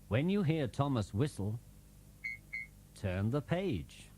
When you hear Thomas whistle, turn the page.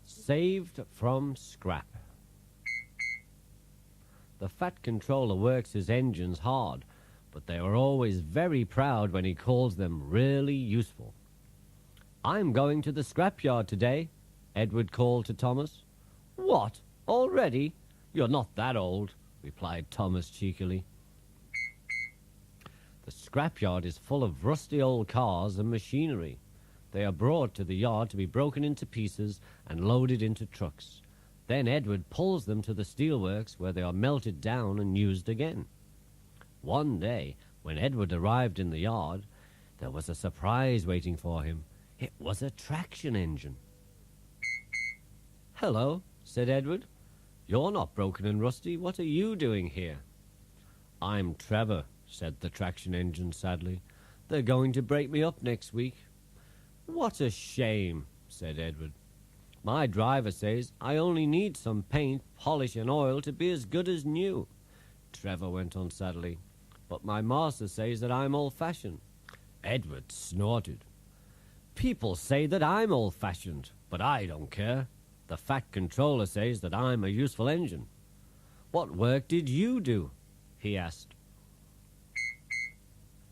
Saved from scrap. The Fat Controller works his engines hard, but they are always very proud when he calls them really useful. "I'm going to the scrapyard today," Edward called to Thomas. "What? Already? You're not that old," replied Thomas cheekily. The scrapyard is full of rusty old cars and machinery. They are brought to the yard to be broken into pieces and loaded into trucks. Then Edward pulls them to the steelworks where they are melted down and used again. One day, when Edward arrived in the yard, there was a surprise waiting for him. It was a traction engine. "Hello," said Edward. "You're not broken and rusty. What are you doing here?" "I'm Trevor," said the traction engine sadly. "They're going to break me up next week." "What a shame," said Edward. "My driver says I only need some paint, polish, and oil to be as good as new." Trevor went on sadly. "But my master says that I'm old-fashioned." Edward snorted. "People say that I'm old-fashioned, but I don't care. The Fat Controller says that I'm a useful engine." "What work did you do?" he asked.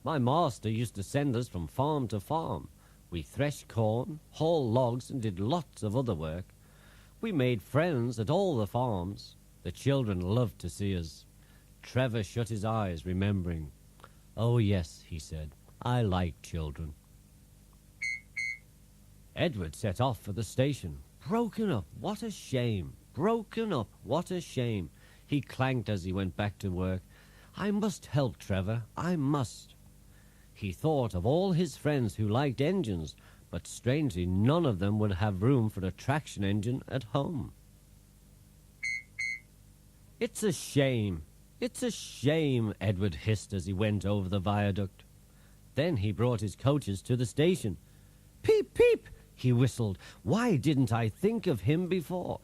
"My master used to send us from farm to farm. We threshed corn, hauled logs, and did lots of other work. We made friends at all the farms. The children loved to see us." Trevor shut his eyes, remembering. "Oh, yes," he said, "I like children." Edward set off for the station. "Broken up, what a shame! Broken up, what a shame!" he clanked as he went back to work. "I must help Trevor, I must." He thought of all his friends who liked engines, but strangely none of them would have room for a traction engine at home. "It's a shame, it's a shame," Edward hissed as he went over the viaduct. Then he brought his coaches to the station. "Peep, peep," he whistled. "Why didn't I think of him before?"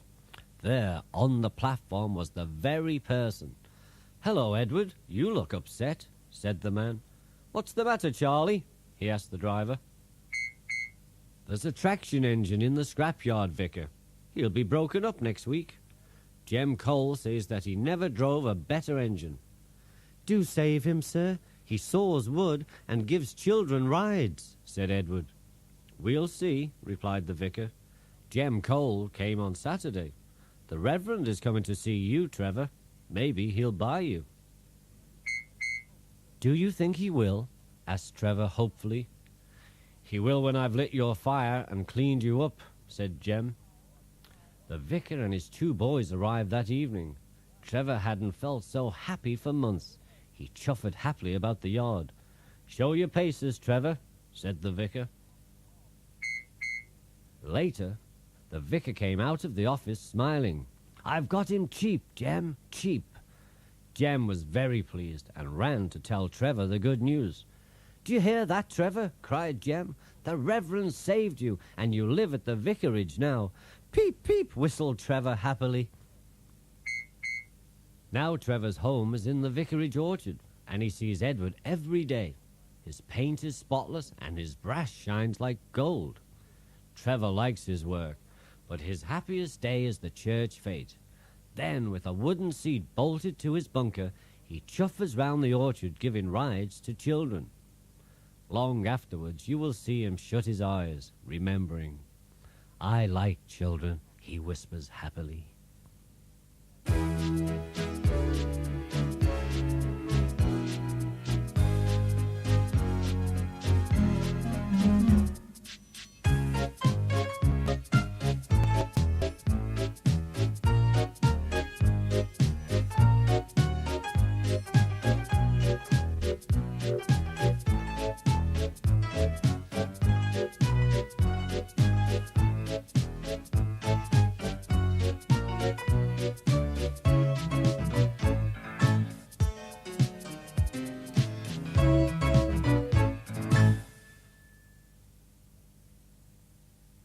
There, on the platform, was the very person. "Hello, Edward, you look upset," said the man. "What's the matter, Charlie?" he asked the driver. "There's a traction engine in the scrapyard, Vicar. He'll be broken up next week. Jem Cole says that he never drove a better engine." "Do save him, sir. He saws wood and gives children rides," said Edward. "We'll see," replied the vicar. "Jem Cole came on Saturday. The Reverend is coming to see you, Trevor. Maybe he'll buy you." "Do you think he will?" asked Trevor hopefully. "He will when I've lit your fire and cleaned you up," said Jem. The vicar and his 2 boys arrived that evening. Trevor hadn't felt so happy for months. He chuffed happily about the yard. "Show your paces, Trevor," said the vicar. Later, the vicar came out of the office smiling. "I've got him cheap, Jem, cheap." Jem was very pleased and ran to tell Trevor the good news. "Do you hear that, Trevor?" cried Jem. "The Reverend saved you, and you live at the vicarage now." "Peep, peep," whistled Trevor happily. Now Trevor's home is in the vicarage orchard, and he sees Edward every day. His paint is spotless, and his brass shines like gold. Trevor likes his work, but his happiest day is the church fete. Then, with a wooden seat bolted to his bunker, he chuffers round the orchard giving rides to children. Long afterwards, you will see him shut his eyes, remembering. "I like children," he whispers happily.